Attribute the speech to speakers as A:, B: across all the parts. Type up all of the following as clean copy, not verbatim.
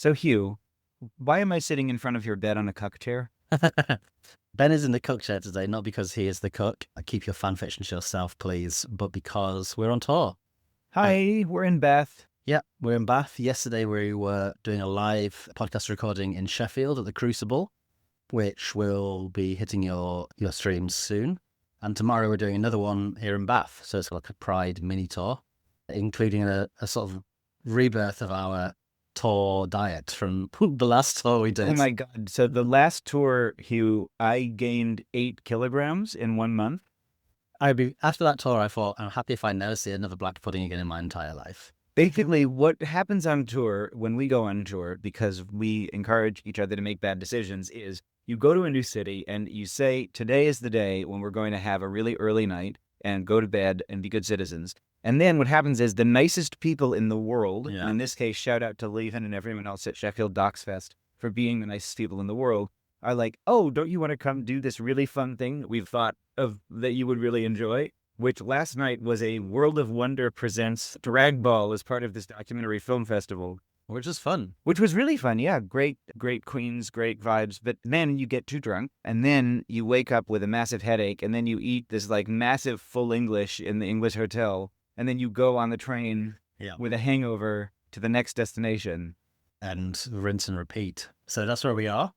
A: So, Hugh, why am I sitting in front of your bed on a cuck chair?
B: Ben is in the cook chair today, not because he is the cook. Keep your fan fiction to yourself, please, but because we're on tour. Uh,
A: Hi, we're in Bath.
B: yeah, we're in Bath. Yesterday, we were doing a live podcast recording in Sheffield at the Crucible, which will be hitting your streams soon. And tomorrow, we're doing another one here in Bath. So it's like a Pride mini tour, including a sort of rebirth of our tour diet from the last tour we
A: Oh
B: did.
A: my God. So, the last tour, Hugh, I gained 8 kilograms in 1 month.
B: After that tour, I thought, I'm happy if I never see another black pudding again in my entire life.
A: Basically, what happens on tour when we go on tour, because we encourage each other to make bad decisions, is you go to a new city and you say, today is the day when we're going to have a really early night and go to bed and be good citizens. And then what happens is the nicest people in the world,
B: Yeah.
A: and in this case, shout out to Levin and everyone else at Sheffield Docks Fest for being the nicest people in the world, are like, oh, don't you want to come do this really fun thing that we've thought of that you would really enjoy? Which last night was a World of Wonder Presents Drag Ball as part of this documentary film festival,
B: Which is fun.
A: which was really fun. Yeah, great queens, great vibes. But then you get too drunk, and then you wake up with a massive headache, and then you eat this like massive full English in the English hotel, and then you go on the train
B: Yeah.
A: with a hangover to the next destination.
B: And rinse and repeat. So that's where we are.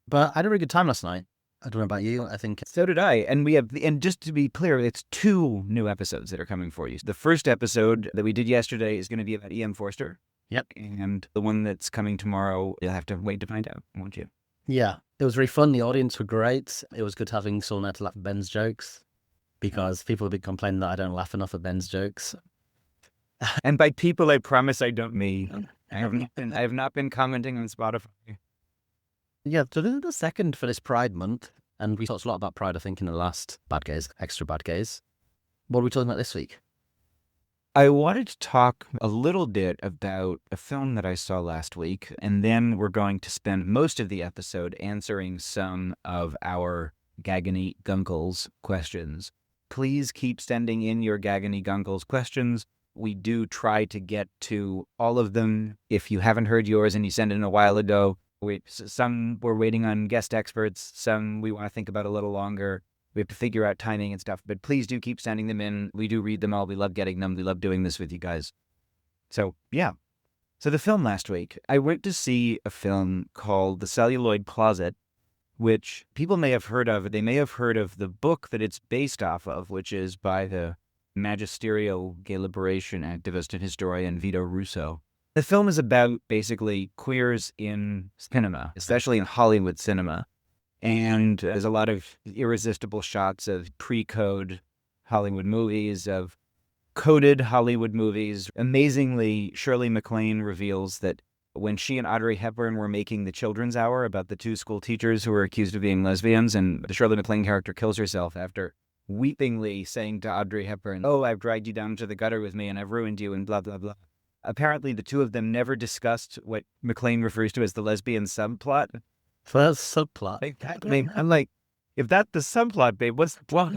B: But I had a really good time last night. I don't know about you. I think
A: So did I. And just to be clear, it's 2 new episodes that are coming for you. The first episode that we did yesterday is going to be about E.M. Forster.
B: Yep.
A: And the one that's coming tomorrow, you'll have to wait to find out, won't you?
B: Yeah, it was really fun. The audience were great. It was good having someone there to laugh at Ben's jokes because people have been complaining that I don't laugh enough at Ben's jokes.
A: And by people, I promise I don't mean. I have not been commenting on Spotify.
B: Yeah, so this is the second for this Pride month. And we talked a lot about Pride, I think, in the last Bad Gays, Extra Bad Gays. What are we talking about this week?
A: I wanted to talk a little bit about a film that I saw last week, and then we're going to spend most of the episode answering some of our Gaggony Guncles questions. Please keep sending in your Gaggony Guncles questions. We do try to get to all of them. If you haven't heard yours and you sent in a while ago, some we're waiting on guest experts, some we want to think about a little longer. We have to figure out timing and stuff, but please do keep sending them in. We do read them all. We love getting them. We love doing this with you guys. So, yeah. So the film last week, I went to see a film called The Celluloid Closet, which people may have heard of. They may have heard of the book that it's based off of, which is by the magisterial gay liberation activist and historian Vito Russo. The film is about basically queers in cinema, especially in Hollywood cinema. And there's a lot of irresistible shots of pre-code Hollywood movies, of coded Hollywood movies. Amazingly, Shirley MacLaine reveals that when she and Audrey Hepburn were making The Children's Hour about the 2 school teachers who were accused of being lesbians, and the Shirley MacLaine character kills herself after weepingly saying to Audrey Hepburn, "Oh, I've dragged you down to the gutter with me and I've ruined you," and blah, blah, blah. Apparently, the two of them never discussed what MacLaine refers to as the lesbian subplot.
B: First subplot.
A: I'm like, if that's the subplot, babe, what's the plot?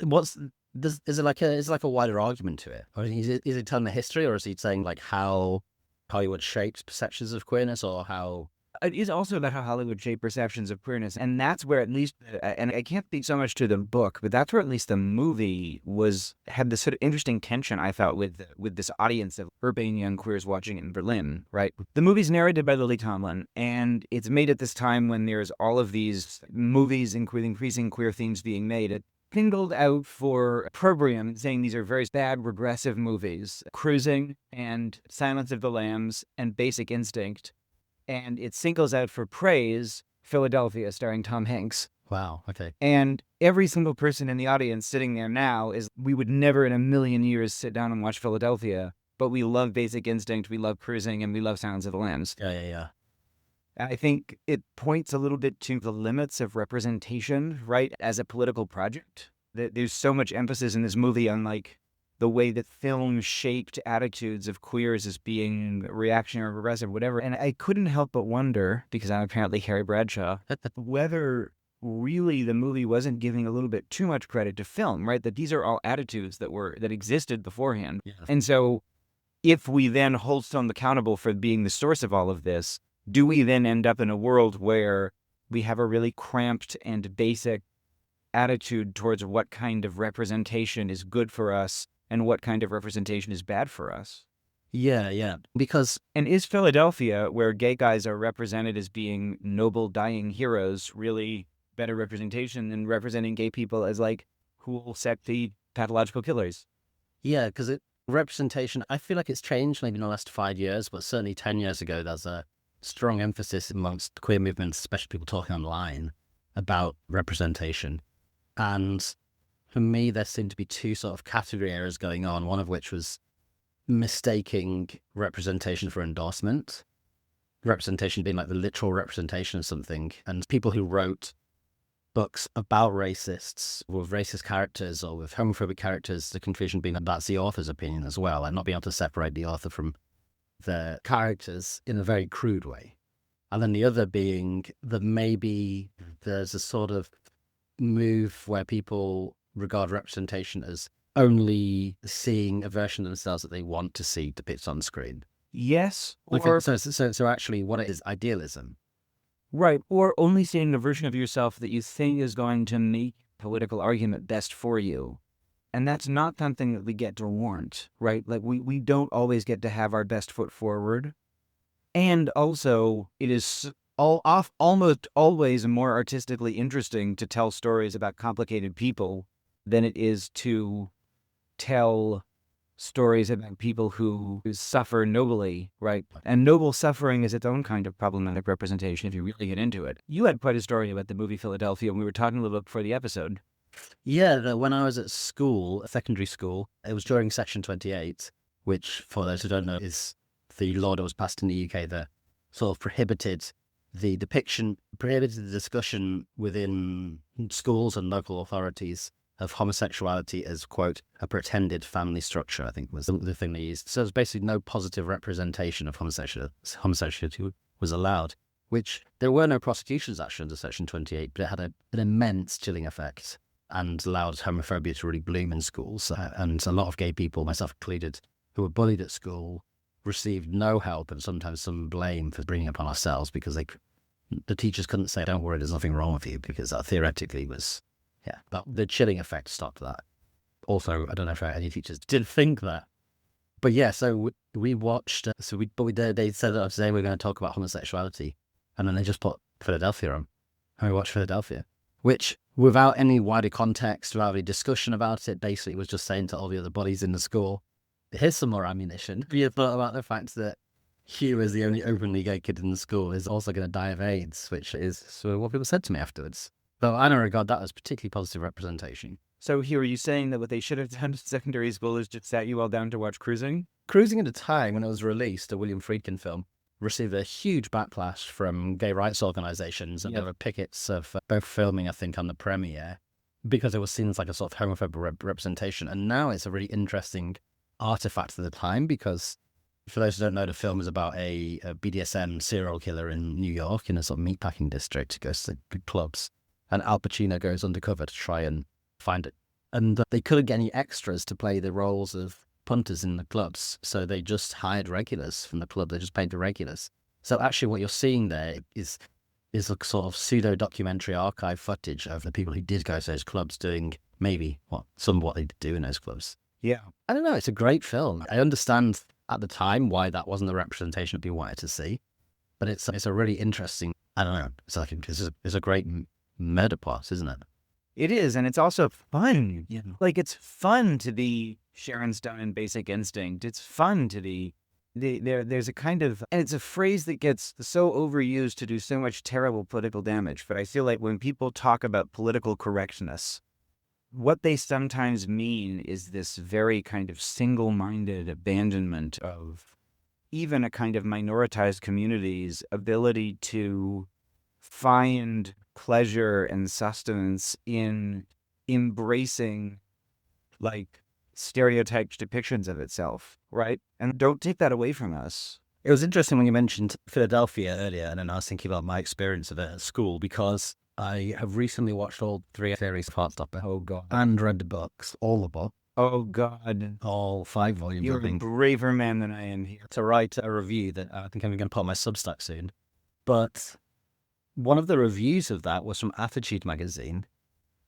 B: Is it like a wider argument to it? Or is he telling the history, or is he saying like how Hollywood shapes perceptions of queerness, or how...
A: It is also about how Hollywood shaped perceptions of queerness. And that's where at least, and I can't speak so much to the book, but that's where at least the movie had this sort of interesting tension, I thought, with this audience of urban young queers watching it in Berlin, right? The movie's narrated by Lily Tomlin, and it's made at this time when there's all of these movies, including increasing queer themes being made. It singled out for opprobrium, saying these are very bad, regressive movies, Cruising and Silence of the Lambs and Basic Instinct. And it singles out for praise Philadelphia, starring Tom Hanks.
B: Wow, okay.
A: And every single person in the audience sitting there now we would never in a million years sit down and watch Philadelphia, but we love Basic Instinct, we love Cruising, and we love Silence of the Lambs.
B: Yeah.
A: I think it points a little bit to the limits of representation, right, as a political project. There's so much emphasis in this movie on, like, the way that film shaped attitudes of queers as being reactionary, regressive, whatever. And I couldn't help but wonder, because I'm apparently Harry Bradshaw, whether really the movie wasn't giving a little bit too much credit to film, right? That these are all attitudes that existed beforehand.
B: Yeah.
A: And so if we then hold someone accountable for being the source of all of this, do we then end up in a world where we have a really cramped and basic attitude towards what kind of representation is good for us and what kind of representation is bad for us?
B: Yeah, yeah. Because
A: And is Philadelphia, where gay guys are represented as being noble, dying heroes, really better representation than representing gay people as like cool, sexy, pathological killers?
B: yeah, because representation, I feel like it's changed maybe in the last 5 years, but certainly 10 years ago, there's a strong emphasis amongst the queer movements, especially people talking online, about representation. And for me, there seemed to be two sort of category areas going on, one of which was mistaking representation for endorsement, representation being like the literal representation of something, and people who wrote books about racists with racist characters or with homophobic characters, the conclusion being that that's the author's opinion as well, and not being able to separate the author from the characters in a very crude way. And then the other being that maybe there's a sort of move where people regard representation as only seeing a version of themselves that they want to see depicted on screen.
A: Yes,
B: Or so actually what it is idealism.
A: right, or only seeing the version of yourself that you think is going to make political argument best for you. And that's not something that we get to warrant, right? Like we don't always get to have our best foot forward. And also, it is almost always more artistically interesting to tell stories about complicated people than it is to tell stories about people who suffer nobly, right? And noble suffering is its own kind of problematic representation if you really get into it. You had quite a story about the movie Philadelphia, and we were talking a little bit before the episode.
B: Yeah, when I was at school, secondary school, it was during Section 28, which, for those who don't know, is the law that was passed in the UK that sort of prohibited the discussion within schools and local authorities of homosexuality as, quote, a pretended family structure, I think was the thing they used. So there's basically no positive representation of homosexuality was allowed, which there were no prosecutions actually under Section 28, but it had an immense chilling effect and allowed homophobia to really bloom in schools. And a lot of gay people, myself included, who were bullied at school, received no help and sometimes some blame for bringing it upon ourselves because the teachers couldn't say, don't worry, there's nothing wrong with you, because that theoretically was, yeah. But the chilling effect stopped that. Also, I don't know if any teachers did think that. But yeah, so we watched, they said that today we're going to talk about homosexuality. And then they just put Philadelphia on. And we watched Philadelphia, which, without any wider context, without any discussion about it, basically was just saying to all the other buddies in the school, here's some more ammunition. Have you thought about the fact that Hugh is the only openly gay kid in the school, is also going to die of AIDS, which is what people said to me afterwards. Though I don't regard that as particularly positive representation.
A: So here, are you saying that what they should have done in secondary school is just sat you all down to watch Cruising?
B: Cruising at a time when it was released, a William Friedkin film, received a huge backlash from gay rights organizations, and there were pickets of both filming, I think, on the premiere, because it was seen as like a sort of homophobic representation. And now it's a really interesting artifact of the time, because for those who don't know, the film is about a BDSM serial killer in New York, in a sort of meatpacking district. He goes to the clubs, and Al Pacino goes undercover to try and find it. And they couldn't get any extras to play the roles of punters in the clubs, so they just hired regulars from the club. They just paid the regulars. So actually what you're seeing there is a sort of pseudo-documentary archive footage of the people who did go to those clubs doing maybe some of what they do in those clubs.
A: Yeah.
B: I don't know, it's a great film. I understand at the time why that wasn't the representation that people wanted to see, but it's a really interesting, I don't know, it's a great murder plot, isn't it?
A: It is, and it's also fun. Yeah. Like, it's fun to be Sharon Stone in Basic Instinct. It's fun to be... There's a kind of... And it's a phrase that gets so overused to do so much terrible political damage, but I feel like when people talk about political correctness, what they sometimes mean is this very kind of single-minded abandonment of even a kind of minoritized community's ability to find pleasure and sustenance in embracing like stereotyped depictions of itself, right? And don't take that away from us.
B: It was interesting when you mentioned Philadelphia earlier, and then I was thinking about my experience of it at school, because I have recently watched all 3 series of Heartstopper.
A: Oh, God.
B: And read the books, all the books.
A: Oh God,
B: all 5 volumes,
A: you're
B: I
A: a
B: think,
A: braver man than I am here.
B: to write a review that I think I'm going to put on my Substack soon. But one of the reviews of that was from Attitude magazine,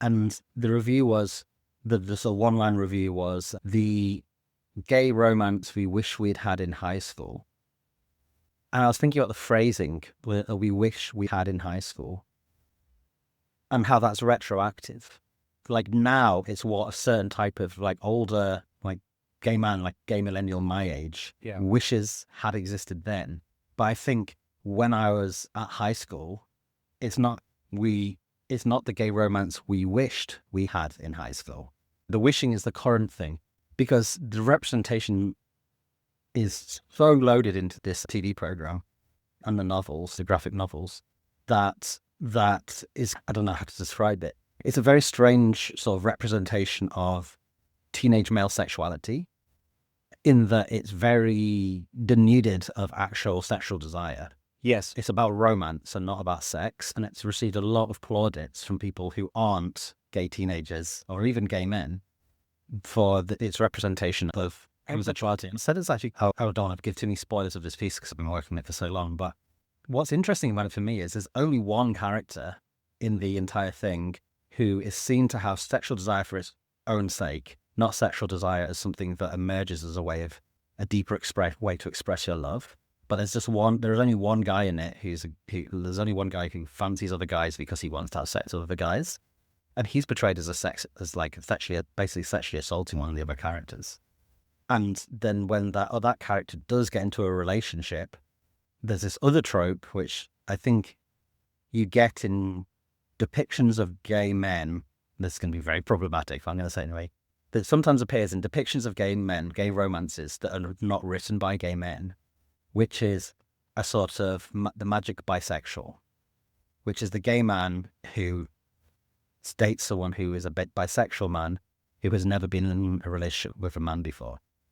B: and the review was the one-line review was the gay romance we wish we'd had in high school. And I was thinking about the phrasing we wish we had in high school and how that's retroactive. Like now, it's what a certain type of like older, like gay man, like gay millennial my age,
A: Yeah.
B: wishes had existed then. But I think when I was at high school, it's not it's not the gay romance we wished we had in high school. The wishing is the current thing because the representation is so loaded into this TV program and the novels, the graphic novels, that is, I don't know how to describe it. It's a very strange sort of representation of teenage male sexuality in that it's very denuded of actual sexual desire.
A: Yes.
B: It's about romance and not about sex, and it's received a lot of plaudits from people who aren't gay teenagers or even gay men for its representation of homosexuality. And said it's actually, I don't want to give too many spoilers of this piece because I've been working on it for so long, but what's interesting about it for me is there's only one character in the entire thing who is seen to have sexual desire for its own sake, not sexual desire as something that emerges as a way of a deeper way to express your love. But there's only one guy in it there's only one guy who fancies other guys because he wants to have sex with other guys. And he's portrayed as basically sexually assaulting one of the other characters. And then when that character does get into a relationship, there's this other trope, which I think you get in depictions of gay men. This is going to be very problematic, but I'm going to say it anyway. That sometimes appears in depictions of gay men, gay romances that are not written by gay men, which is a sort of the magic bisexual, which is the gay man who dates someone who is a bisexual man who has never been in a relationship with a man before.